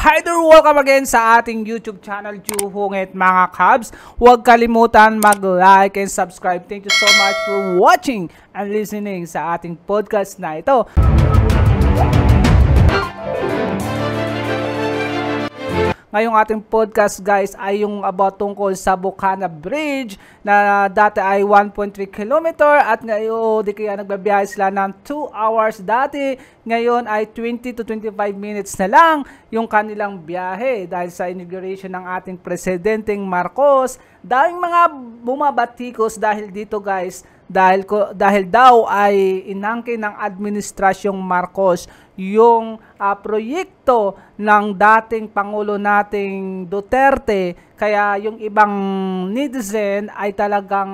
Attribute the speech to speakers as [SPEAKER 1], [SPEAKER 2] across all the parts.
[SPEAKER 1] Hi there! Welcome again sa ating YouTube channel, Chuhungit mga Cubs. Huwag kalimutan mag-like and subscribe. Thank you so much for watching and listening sa ating podcast na ito. Ngayong ating podcast guys ay yung about tungkol sa Bukana Bridge na dati ay 1.3 km at ngayon di kaya nagbabiyahe sila ng 2 hours dati. Ngayon ay 20 to 25 minutes na lang yung kanilang biyahe dahil sa inauguration ng ating Presidenteng Marcos. Daming mga bumabatikos dahil dito guys. Dahil daw ay inangkin ng Administrasyong Marcos yung proyekto ng dating Pangulo nating Duterte, kaya yung ibang netizen ay talagang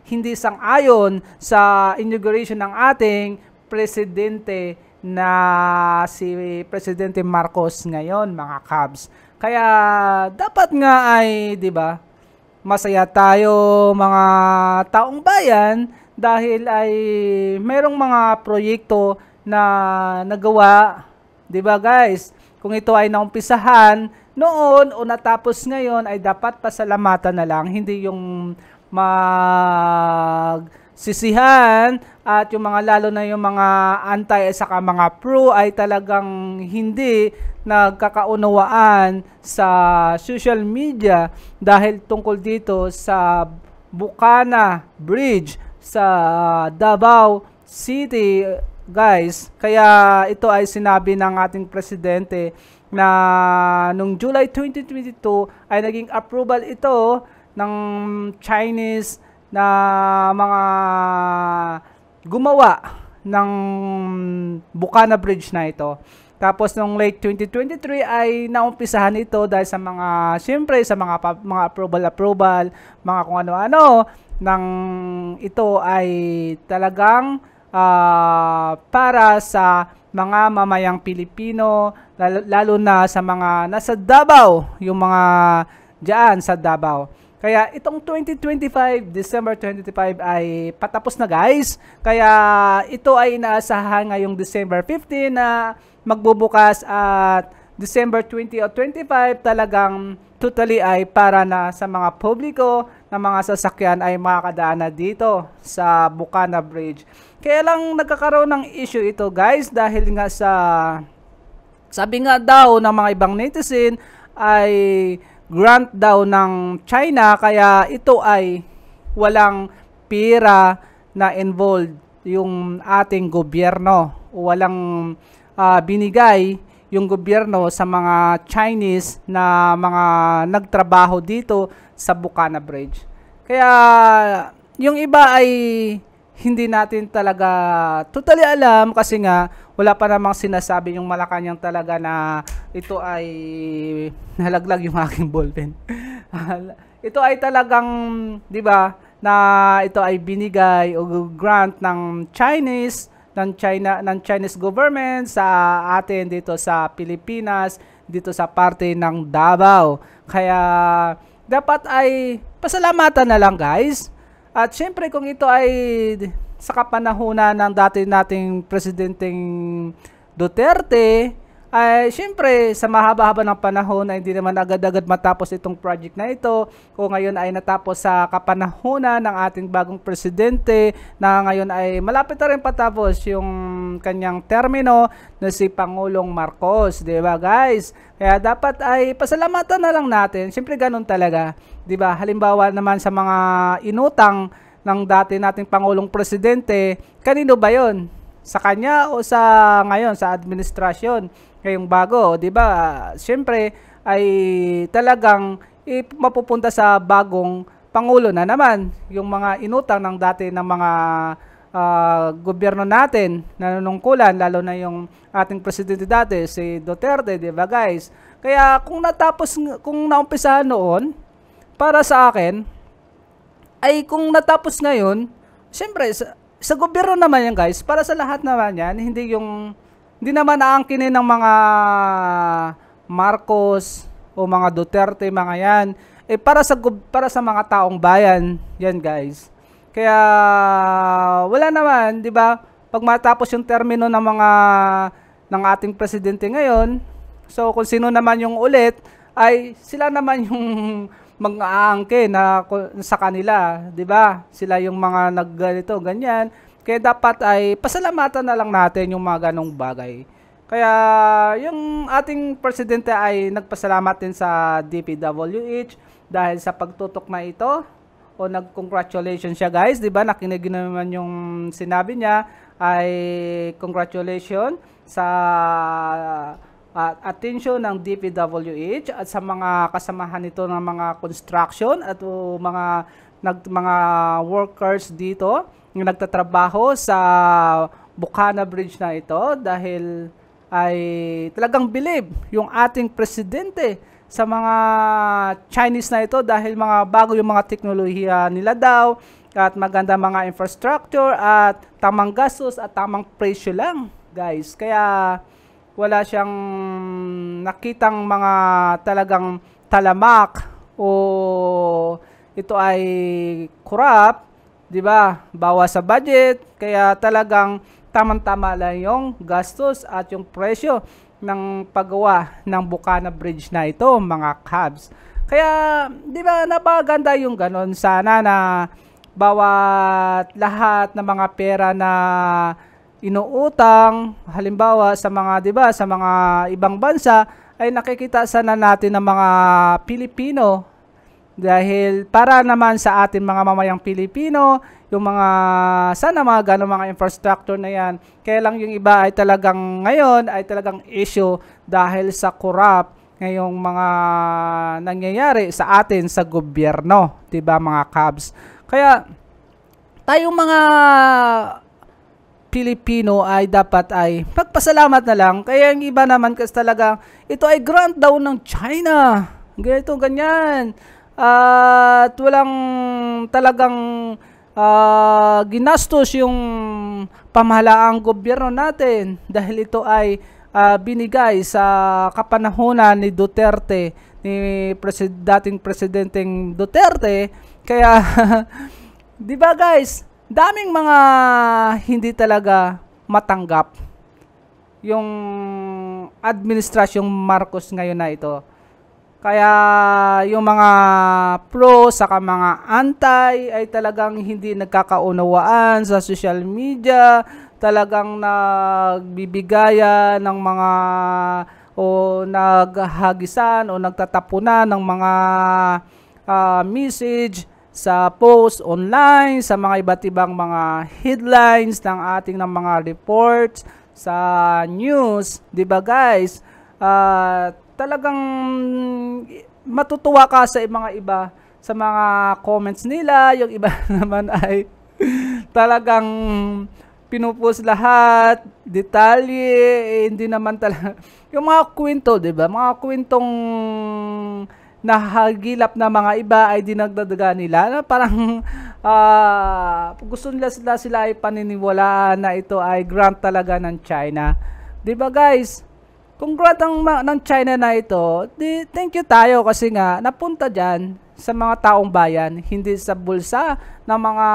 [SPEAKER 1] hindi sang-ayon sa inauguration ng ating presidente na si Presidente Marcos ngayon mga Cubs. Kaya dapat nga ay, 'di ba? Masaya tayo mga taong bayan dahil ay merong mga proyekto na nagawa, 'di ba guys? Kung ito ay naumpisahan noon o natapos ngayon ay dapat pasalamatan na lang, hindi yung magsisihan at yung mga lalo na yung mga anti at saka mga pro ay talagang hindi nagkakaunawaan sa social media dahil tungkol dito sa Bukana Bridge sa Davao City guys. Kaya ito ay sinabi ng ating presidente na nung July 2022 ay naging approval ito ng Chinese na mga gumawa ng Bukana Bridge na ito. Tapos nung late 2023 ay naumpisahan ito dahil sa mga, siyempre sa mga approval, mga kung ano-ano, nang ito ay talagang para sa mga mamayang Pilipino, lalo na sa mga nasa Davao, yung mga dyan sa Davao. Kaya itong 2025, December 25 ay patapos na guys. Kaya ito ay inaasahan ngayong December 15 na magbubukas at December 20 o 25 talagang totally ay para na sa mga publiko na mga sasakyan ay makakadaan na dito sa Bukana Bridge. Kaya lang nagkakaroon ng issue ito guys dahil nga sa sabi nga daw ng mga ibang netizen ay grant daw ng China kaya ito ay walang pera na involved yung ating gobyerno. Walang binigay yung gobyerno sa mga Chinese na mga nagtrabaho dito sa Bukana Bridge. Kaya yung iba ay hindi natin talaga totally alam kasi nga wala pa namang sinasabi yung Malacanang talaga na ito ay nalaglag yung aking ballpen. Ito ay talagang, 'di ba, na ito ay binigay o grant ng Chinese government sa atin dito sa Pilipinas, dito sa parte ng Davao. Kaya dapat ay pasalamatan na lang guys. At syempre kung ito ay sa kapanahunan ng dati nating Presidenteng Duterte, ay syempre sa mahaba-haba ng panahon ay hindi naman agad-agad matapos itong project na ito. Kung ngayon ay natapos sa kapanahunan ng ating bagong presidente na ngayon ay malapit na rin patapos yung kanyang termino na si Pangulong Marcos, di ba guys? Kaya dapat ay pasalamatan na lang natin. Syempre ganun talaga, di ba? Halimbawa naman sa mga inutang ng dati nating Pangulong Presidente, kanino ba yon? Sa kanya o sa ngayon sa administrasyon ngayong bago, 'di ba? Syempre ay talagang mapupunta sa bagong pangulo na naman yung mga inutang ng dati ng mga gobyerno natin na nanungkulan, lalo na yung ating presidente dati si Duterte, 'di ba guys? Kaya kung naumpisahan noon, para sa akin ay kung natapos ngayon, syempre sa gobyerno naman yan guys, para sa lahat naman yan, hindi naman aangkinin ng mga Marcos o mga Duterte, mga yan, para sa mga taong bayan yan guys. Kaya wala naman, 'di ba? Pag matapos yung termino ng ating presidente ngayon, So kung sino naman yung ulit, ay sila naman yung mag-aangke na sa kanila, 'di ba? Sila yung mga nagganito, ganyan. Kaya dapat ay pasalamatan na lang natin yung mga ganong bagay. Kaya yung ating presidente ay nagpasalamat din sa DPWH dahil sa pagtutok na ito o nag-congratulations siya guys, 'di ba? Nakinig naman yung sinabi niya ay congratulations sa attention ng DPWH at sa mga kasamahan nito ng mga construction at mga workers dito yung nagtatrabaho sa Bukana Bridge na ito dahil ay talagang believe yung ating presidente sa mga Chinese na ito dahil mga bago yung mga teknolohiya nila daw at maganda mga infrastructure at tamang gastos at tamang presyo lang guys. Kaya wala siyang nakitang mga talagang talamak o ito ay corrupt, 'di ba? Bawas sa budget, kaya talagang tamang-tama lang yung gastos at yung presyo ng paggawa ng Bukana Bridge na ito, mga cabs. Kaya 'di ba napaganda yung ganon, sana na bawat lahat ng mga pera na inuutang halimbawa sa mga 'di ba sa mga ibang bansa ay nakikita sana natin ng mga Pilipino dahil para naman sa atin mga mamayang Pilipino yung mga sana mga ganong mga infrastructure na yan, kaya lang yung iba ay talagang ngayon ay talagang issue dahil sa corrupt ngayong mga nangyayari sa atin sa gobyerno, 'di ba mga cabs. Kaya tayong mga Pilipino ay dapat ay magpasalamat na lang. Kaya yung iba naman kasi talaga, ito ay grant daw ng China. Ganito, ganyan. At walang talagang ginastos yung pamahalaang gobyerno natin. Dahil ito ay binigay sa kapanahunan ni Duterte, ni dating presidenteng Duterte. Kaya, di ba guys, daming mga hindi talaga matanggap yung administrasyong Marcos ngayon na ito. Kaya yung mga pro saka mga anti ay talagang hindi nagkakaunawaan sa social media, talagang nagbibigayan ng mga o naghahagisan o nagtatapunan ng mga message sa post online, sa mga iba't ibang mga headlines ng ating ng mga reports sa news, 'di ba guys? Talagang matutuwa ka sa mga iba sa mga comments nila, yung iba naman ay talagang pinupost lahat, detalye, hindi naman talaga yung mga kwento, 'di ba? Mga kwentong nahagilap na mga iba ay dinagdadaga nila na parang gusto nila sila ay paniniwalaan na ito ay grant talaga ng China. 'Di ba guys? Kung grant ng China na ito, thank you tayo kasi nga napunta diyan sa mga taong bayan, hindi sa bulsa ng mga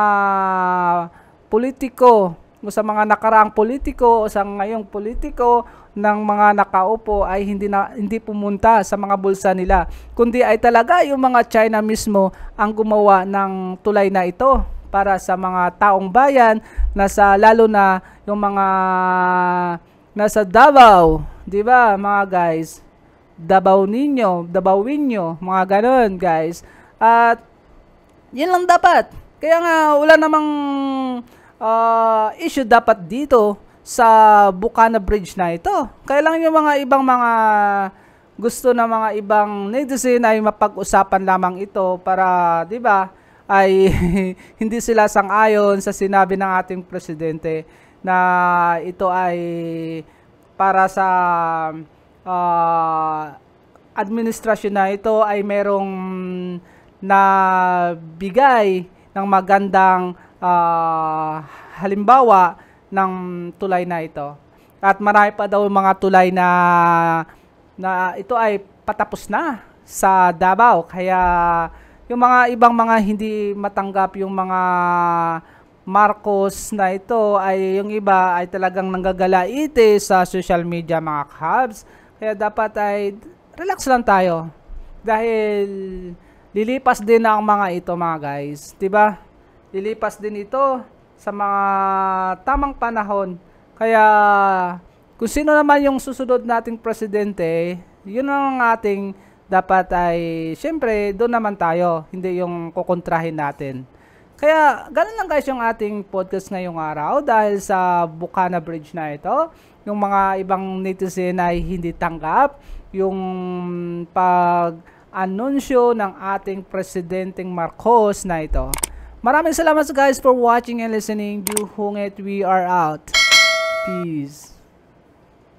[SPEAKER 1] politiko o sa mga nakaraang politiko o sa ngayong politiko ng mga nakaupo ay hindi pumunta sa mga bulsa nila, kundi ay talaga yung mga China mismo ang gumawa ng tulay na ito para sa mga taong bayan, lalo na yung mga nasa Davao, 'di ba mga guys? Davaoinyo, mga ganon guys. At yun lang dapat. Kaya nga wala namang issue dapat dito sa Bukana Bridge na ito. Kaya lang yung mga ibang mga gusto na mga ibang netizen ay mapag-usapan lamang ito para, 'di ba, ay hindi sila sang-ayon sa sinabi ng ating presidente na ito ay para sa administrasyon na ito ay merong nabigay ng magandang halimbawa ng tulay na ito. At marami pa daw mga tulay na ito ay patapos na sa Davao. Kaya yung mga ibang mga hindi matanggap yung mga Marcos na ito ay yung iba ay talagang nanggagalaite sa social media mga cabs. Kaya dapat ay relax lang tayo. Dahil lilipas din ang mga ito mga guys. 'Di ba? Lilipas din ito sa mga tamang panahon. Kaya kung sino naman yung susunod nating presidente, yun ang ating dapat ay syempre doon naman tayo, hindi yung kukontrahin natin. Kaya ganun lang guys yung ating podcast ngayong araw dahil sa Bukana Bridge na ito. Yung mga ibang netizen ay hindi tanggap yung pag-anunsyo ng ating Presidenteng Marcos na ito. Maraming salamat guys for watching and listening. Buhungit, we are out. Peace.